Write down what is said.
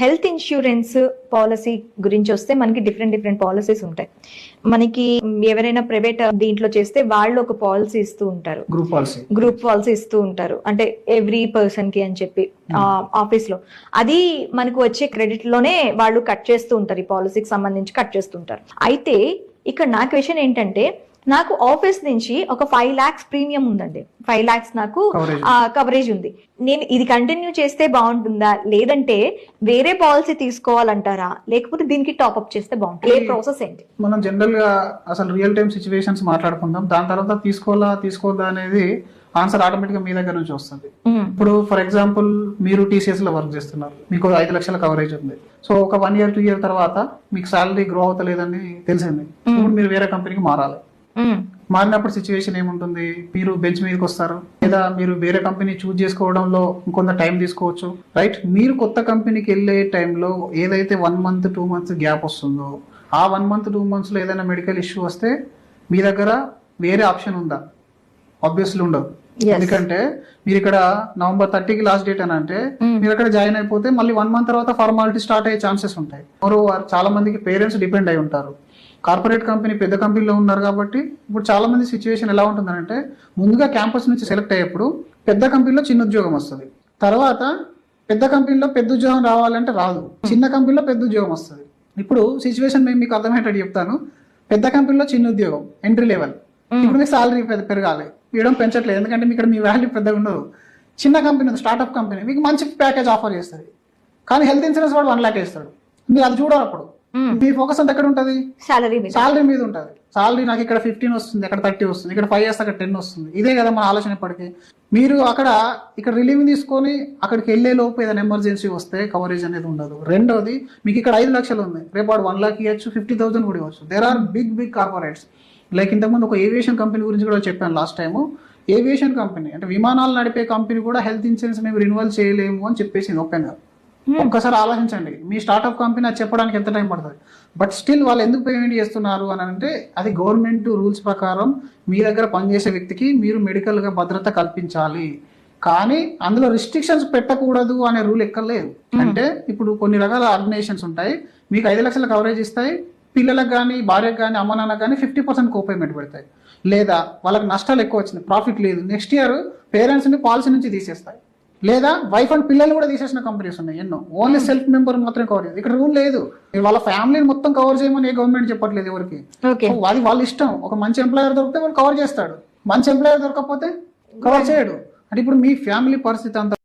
Health insurance policy గురించి వస్తే మనకి డిఫరెంట్ పాలసీస్ ఉంటాయి. మనకి ఎవరైనా ప్రైవేట్ దీంట్లో చేస్తే వాళ్ళు ఒక పాలసీ ఇస్తూ ఉంటారు, గ్రూప్ పాలసీ ఇస్తూ ఉంటారు, అంటే ఎవ్రీ పర్సన్ కి అని చెప్పి ఆఫీస్ లో. అది మనకు వచ్చే క్రెడిట్ లోనే వాళ్ళు కట్ చేస్తూ ఉంటారు, ఈ పాలసీకి సంబంధించి కట్ చేస్తుంటారు. అయితే ఇక్కడ నా క్వశ్చన్ ఏంటంటే, నాకు ఆఫీస్ నుంచి ఒక 5 lakhs ప్రీమియం ఉందండి, 5 lakhs నాకు కవరేజ్ ఉంది. నేను ఇది కంటిన్యూ చేస్తే బాగుంటుందా, లేదంటే వేరే పాలసీ తీసుకోవాలంటారా, లేకపోతే దీనికి టాప్అప్ చేస్తే బాగుంటుంది? ఏ ప్రాసెస్ ఏంటి? మనం జనరల్ గా అసలు రియల్ టైమ్ సిచ్యువేషన్స్ మాట్లాడుకుందాం, దాని తర్వాత తీసుకోవద్దా అనేది ఆన్సర్ ఆటోమేటిక్ గా మీ దగ్గర నుంచి వస్తుంది. ఇప్పుడు ఫర్ ఎగ్జాంపుల్ మీరు టీసీఎస్ లో వర్క్ చేస్తున్నారు, మీకు 5 లక్షల కవరేజ్ ఉంది. సో ఒక 1 year 2 year తర్వాత మీకు సాలరీ గ్రో అవుతలేదని తెలిసింది, ఇప్పుడు మీరు వేరే కంపెనీకి మారాలి. మారినప్పుడు సిచ్యువేషన్ ఏముంటుంది, మీరు బెంచ్ మీదకి వస్తారు, లేదా మీరు వేరే కంపెనీ చూజ్ చేసుకోవడంలో ఇంకొంత టైం తీసుకోవచ్చు, రైట్? మీరు కొత్త కంపెనీకి వెళ్ళే టైంలో ఏదైతే 1 month 2 months గ్యాప్ వస్తుందో, ఆ 1 month 2 months లో ఏదైనా మెడికల్ ఇష్యూ వస్తే మీ దగ్గర వేరే ఆప్షన్ ఉందా? ఆబ్వియస్లీ ఉండదు. ఎందుకంటే మీరు ఇక్కడ November 30కి లాస్ట్ డేట్ అని అంటే మీరు అక్కడ జాయిన్ అయిపోతే మళ్ళీ 1 month తర్వాత ఫార్మాలిటీ స్టార్ట్ అయ్యే ఛాన్సెస్ ఉంటాయి. మరోవారు చాలా మందికి పేరెంట్స్ డిపెండ్ అయి ఉంటారు. కార్పొరేట్ కంపెనీ పెద్ద కంపెనీలో ఉన్నారు కాబట్టి ఇప్పుడు చాలా మంది సిచ్యువేషన్ ఎలా ఉంటుందంటే, ముందుగా క్యాంపస్ నుంచి సెలెక్ట్ అయ్యేప్పుడు పెద్ద కంపెనీలో చిన్న ఉద్యోగం వస్తుంది, తర్వాత పెద్ద కంపెనీలో పెద్ద ఉద్యోగం రావాలంటే రాదు, చిన్న కంపెనీలో పెద్ద ఉద్యోగం వస్తుంది. ఇప్పుడు సిచ్యువేషన్ మేము మీకు అర్థమయ్యేటట్టు చెప్తాను. పెద్ద కంపెనీలో చిన్న ఉద్యోగం ఎంట్రీ లెవెల్, ఇప్పుడు మీకు సాలరీ పెరగాలి, ఇవ్వడం పెంచట్లేదు, ఎందుకంటే ఇక్కడ మీ వాల్యూ పెద్దగా ఉండదు. చిన్న కంపెనీ స్టార్ట్అప్ కంపెనీ మీకు మంచి ప్యాకేజ్ ఆఫర్ చేస్తుంది, కానీ హెల్త్ ఇన్సూరెన్స్ వాడు 1 lakh ఇస్తాడు. మీరు అది చూడాలి. అప్పుడు మీ ఫోకస్ అంతా ఎక్కడ ఉంటుంది? సాలరీ మీద ఉంటుంది. సాలరీ నాకు ఇక్కడ 15 వస్తుంది, అక్కడ 30 వస్తుంది, ఇక్కడ 5 years అక్కడ 10 వస్తుంది. ఇదే కదా మన ఆలోచన. ఇప్పటికీ మీరు ఇక్కడ రిలీవ్ తీసుకొని అక్కడికి వెళ్లే లోపు ఏదైనా ఎమర్జెన్సీ వస్తే కవరేజ్ అనేది ఉండదు. రెండోది, మీకు ఇక్కడ 5 లక్షలు ఉంది, రేపు వాడు 1 lakh ఇవ్వచ్చు, 50,000 కూడా ఇవ్వచ్చు. There are big corporates. Like ఇంతకుముందు ఒక ఏవియేషన్ కంపెనీ గురించి కూడా చెప్పాను లాస్ట్ టైము. ఏవియేషన్ కంపెనీ అంటే విమానాలు నడిపే కంపెనీ కూడా హెల్త్ ఇన్సూరెన్స్ మేము రిన్యువల్ చేయలేము అని చెప్పేసింది ఓపెన్ గా. ఒక్కసారి ఆలోచించండి, మీ స్టార్ట్అప్ కంపెనీ అది చెప్పడానికి ఎంత టైం పడుతుంది, బట్ స్టిల్ వాళ్ళు ఎందుకు పేమెంట్ చేస్తున్నారు అని అంటే, అది గవర్నమెంట్ రూల్స్ ప్రకారం మీ దగ్గర పనిచేసే వ్యక్తికి మీరు మెడికల్ గా భద్రత కల్పించాలి, కానీ అందులో రిస్ట్రిక్షన్స్ పెట్టకూడదు అనే రూల్ ఎక్కర్లేదు. అంటే ఇప్పుడు కొన్ని రకాల ఆర్గనైజేషన్స్ ఉంటాయి, మీకు 5 లక్షల కవరేజ్ ఇస్తాయి, పిల్లలకు కానీ భార్యకు కానీ అమ్మ నాన్నకు కానీ 50% కోపేమెంట్ పెడతాయి, లేదా వాళ్ళకి నష్టాలు ఎక్కువ వచ్చింది, ప్రాఫిట్ లేదు, నెక్స్ట్ ఇయర్ పేరెంట్స్ ని పాలసీ నుంచి తీసేస్తాయి, లేదా వైఫ్ అండ్ పిల్లలు కూడా తీసేసిన కంపెనీస్ ఉన్నాయి ఎన్నో. ఓన్లీ సెల్ఫ్ మెంబర్ మాత్రమే కవర్ చేయదు. ఇక్కడ రూల్ లేదు, వాళ్ళ ఫ్యామిలీని మొత్తం కవర్ చేయమని ఏ గవర్నమెంట్ చెప్పట్లేదు ఎవరికి. అది వాళ్ళ ఇష్టం. ఒక మంచి ఎంప్లాయర్ దొరికితే వాళ్ళు కవర్ చేస్తాడు, మంచి ఎంప్లాయర్ దొరకకపోతే కవర్ చేయడు. అంటే ఇప్పుడు మీ ఫ్యామిలీ పరిస్థితి అంతా